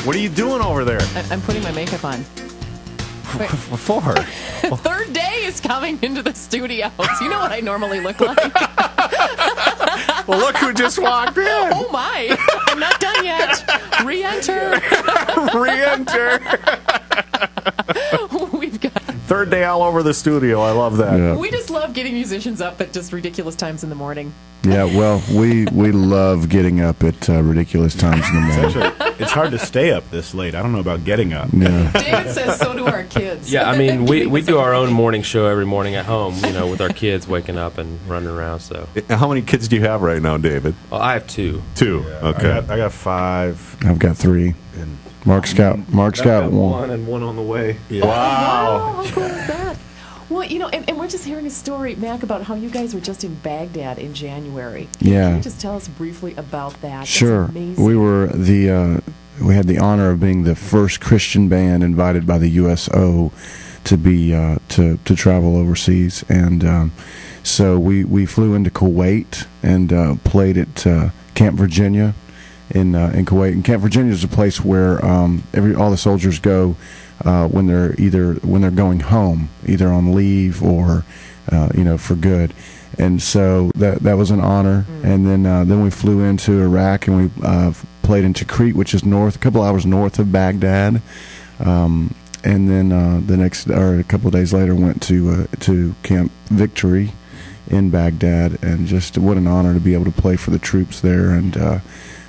What are you doing over there? I'm putting my makeup on. For her. Third day is coming into the studio. You know what I normally look like. Well, look who just walked in. Oh, my. I'm not done yet. Re-enter. Re-enter. We've got... Third day all over the studio. I love that. Yeah. We just love getting musicians up at just ridiculous times in the morning. Yeah, well, we love getting up at ridiculous times in the morning. It's hard to stay up this late. I don't know about getting up. Yeah. David says so do our kids. Yeah, I mean, we do our own morning show every morning at home, with our kids waking up and running around. So, How many kids do you have right now, David? well, I have two. Two. Okay. I got 5. I've got 3. And Mark's got one. and one on the way. Wow. Wow, how cool is that? Well, and we're just hearing a story, Mac, about how you guys were just in Baghdad in January. Yeah. Can you just tell us briefly about that? Sure. That's amazing. We were we had the honor of being the first Christian band invited by the USO to be to travel overseas, and so we flew into Kuwait and played at Camp Virginia in Kuwait. And Camp Virginia is a place where all the soldiers go when they're going home, either on leave or for good. And so that was an honor. And then we flew into Iraq and we played in Tikrit, which is a couple hours north of Baghdad. And then a couple of days later went to Camp Victory in Baghdad, and just what an honor to be able to play for the troops there. And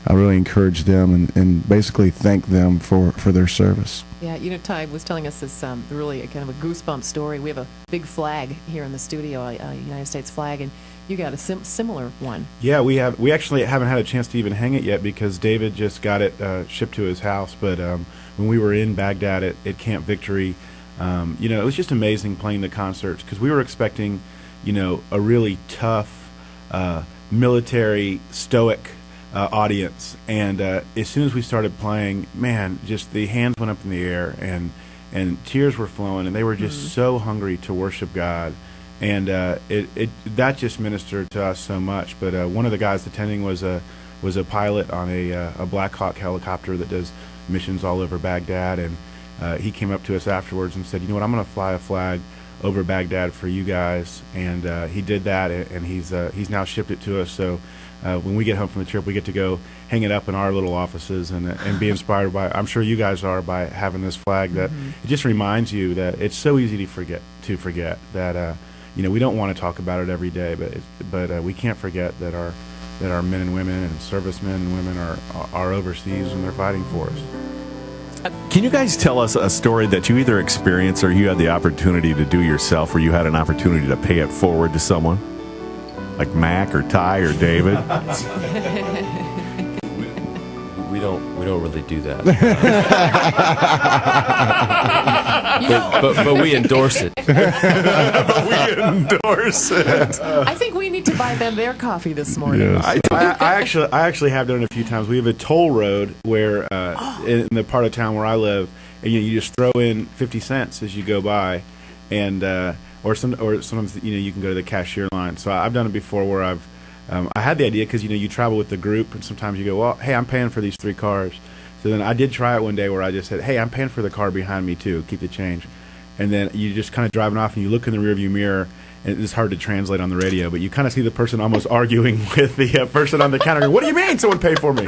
I really encourage them and basically thank them for their service. Yeah, Ty was telling us this really kind of a goosebump story. We have a big flag here in the studio, a United States flag, and you got a similar one. Yeah, we actually haven't had a chance to even hang it yet because David just got it shipped to his house. But when we were in Baghdad at Camp Victory, it was just amazing playing the concerts because we were expecting, a really tough, military, stoic audience, and as soon as we started playing, man, just the hands went up in the air and tears were flowing, and they were just so hungry to worship God, and that just ministered to us so much. But one of the guys attending was a pilot on a Black Hawk helicopter that does missions all over Baghdad, and he came up to us afterwards and said, "You know what? I'm going to fly a flag over Baghdad for you guys," and he did that, and he's now shipped it to us. So when we get home from the trip, we get to go hang it up in our little offices and be inspired by. I'm sure you guys are by having this flag. That it just reminds you that it's so easy to forget that we don't want to talk about it every day, but we can't forget that our men and women and servicemen and women are overseas and they're fighting for us. Can you guys tell us a story that you either experienced or you had the opportunity to do yourself, where you had an opportunity to pay it forward to someone? Like Mac or Ty or David? We don't really do that. but we endorse it. But we endorse it. I think we need to buy them their coffee this morning. Yes. I actually have done it a few times. We have a toll road where in the part of town where I live, and you just throw in 50 cents as you go by, and or sometimes you can go to the cashier line. So I've done it before where I had the idea because you travel with the group, and sometimes you go, well, hey, I'm paying for these 3 cars. So then I did try it one day where I just said, hey, I'm paying for the car behind me too, keep the change. And then you just kind of driving off and you look in the rearview mirror, and it's hard to translate on the radio, but you kind of see the person almost arguing with the person on the counter. What do you mean someone paid for me?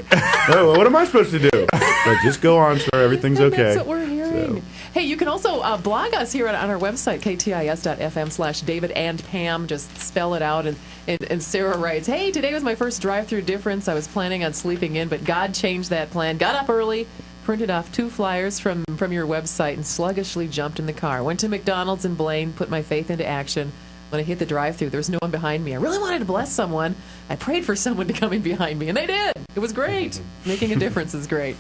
Oh, what am I supposed to do? Like, just go on, sir, everything's okay. That's what we're hearing. So. Hey, you can also blog us here on our website, ktis.fm/David and Pam. Just spell it out. And Sarah writes, hey, today was my first drive-through difference. I was planning on sleeping in, but God changed that plan. Got up early, printed off 2 flyers from your website, and sluggishly jumped in the car. Went to McDonald's in Blaine, put my faith into action. When I hit the drive-thru, there was no one behind me. I really wanted to bless someone. I prayed for someone to come in behind me, and they did. It was great. Making a difference is great.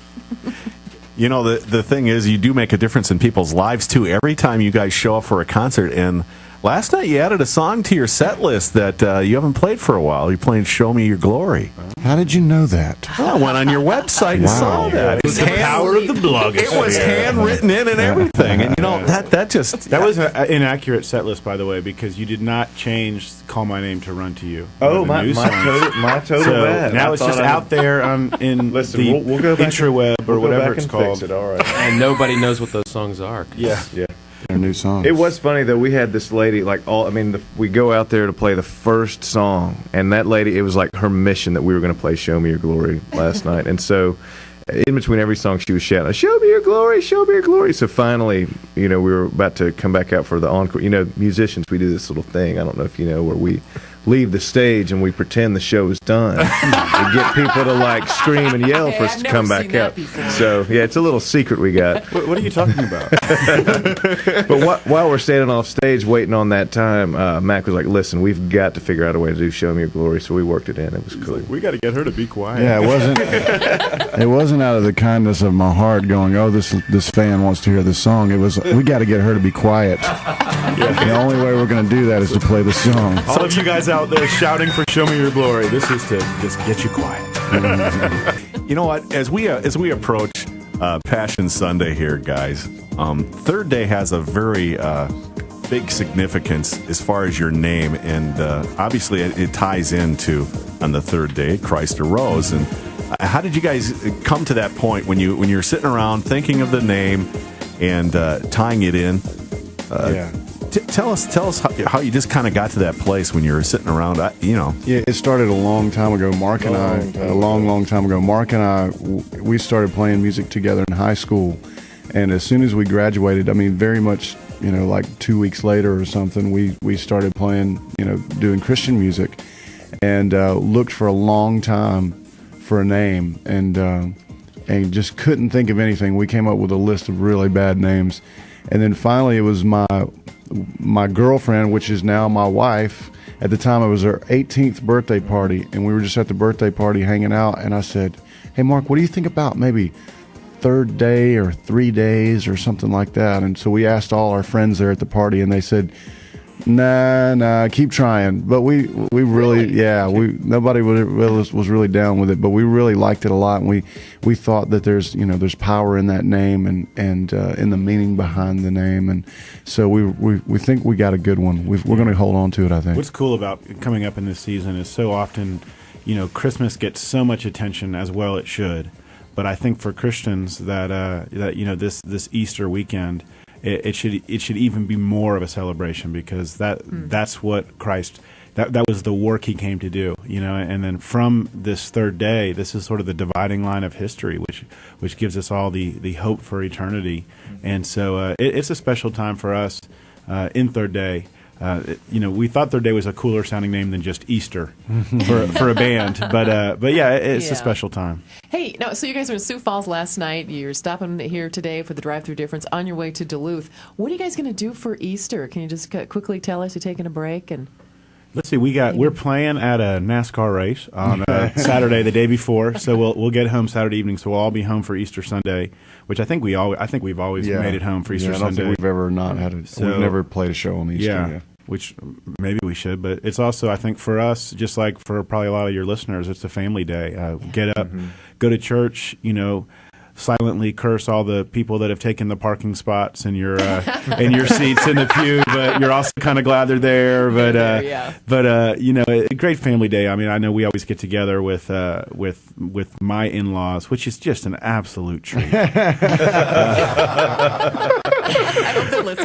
The thing is, you do make a difference in people's lives, too. Every time you guys show up for a concert, and Last night you added a song to your set list that you haven't played for a while. You're playing "Show Me Your Glory." How did you know that? Oh, I went on your website and saw that. It was The power of the blog. It was handwritten in and everything, and that was an inaccurate set list, by the way, because you did not change "Call My Name to Run to You." Oh, my total so bad. now it's just out there in Listen, the we'll go back intraweb or whatever it's called. It, all right. And nobody knows what those songs are. Yeah. Their new song. It was funny though. We had this lady, we go out there to play the first song, and that lady, it was like her mission that we were going to play "Show Me Your Glory" last night, and so in between every song, she was shouting, "Show me your glory, show me your glory." So finally, we were about to come back out for the encore. Musicians, we do this little thing. I don't know if you know, where we leave the stage and we pretend the show is done. We get people to scream and yell for us to come back out. So yeah, it's a little secret we got. What are you talking about? But while we're standing off stage waiting on that time, Mac was like, "Listen, we've got to figure out a way to do 'Show Me Your Glory." So we worked it in. It was cool. We got to get her to be quiet. Yeah, it wasn't out of the kindness of my heart going, "Oh, this fan wants to hear this song." It was, we got to get her to be quiet. The only way we're going to do that is to play the song. All of you guys out there shouting for "Show Me Your Glory," this is to just get you quiet. You know what? As we approach Passion Sunday here, guys, Third Day has a very big significance as far as your name, and obviously it ties into on the third day Christ arose. And how did you guys come to that point when you're sitting around thinking of the name and tying it in? Tell us how you just kind of got to that place when you were sitting around. Yeah, it started a long time ago. Mark and I, a long time ago. Mark and I, we started playing music together in high school, and as soon as we graduated, very much, like 2 weeks later or something, we started playing, doing Christian music, and looked for a long time for a name, and just couldn't think of anything. We came up with a list of really bad names, and then finally it was my girlfriend, which is now my wife. At the time, it was her 18th birthday party, and we were just at the birthday party hanging out, and I said, "Hey, Mark, what do you think about maybe third day or 3 days or something like that?" And so we asked all our friends there at the party, and they said, Nah, keep trying. But we really, nobody was really down with it, but we really liked it a lot, and we thought that there's power in that name and in the meaning behind the name, and so we think we got a good one. We're going to hold on to it, I think. What's cool about coming up in this season is so often, Christmas gets so much attention, as well it should, but I think for Christians that this Easter weekend, it should even be more of a celebration, because that's what Christ, that was the work he came to do, and then from this third day, this is sort of the dividing line of history, which gives us all the hope for eternity. And so it's a special time for us in Third Day. We thought Third Day was a cooler sounding name than just Easter for a band, but yeah, it's a special time. Hey, no, so you guys were in Sioux Falls last night. You're stopping here today for the drive-through difference on your way to Duluth. What are you guys going to do for Easter? Can you just quickly tell us? You're taking a break and. Let's see. We're playing at a NASCAR race on Saturday, the day before. So we'll get home Saturday evening. So we'll all be home for Easter Sunday, which I think we've always made it home for Easter Sunday. I don't think we've ever not had it. So, we've never played a show on Easter. Yeah, which maybe we should. But it's also, I think, for us, just like for probably a lot of your listeners, it's a family day. Get up, go to church. Silently curse all the people that have taken the parking spots in your seats in the pew, but you're also kind of glad they're there. But a great family day. I mean, I know we always get together with my in-laws, which is just an absolute treat.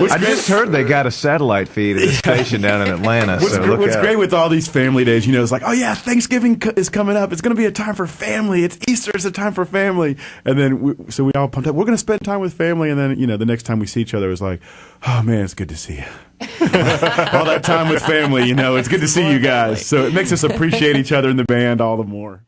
I just heard they got a satellite feed at the station down in Atlanta. What's great with all these family days, it's like, oh yeah, Thanksgiving is coming up. It's going to be a time for family. It's Easter. It's a time for family. And then we all pumped up. We're going to spend time with family. And then, the next time we see each other, it's like, oh man, it's good to see you. All that time with family, it's good to see you guys. So it makes us appreciate each other in the band all the more.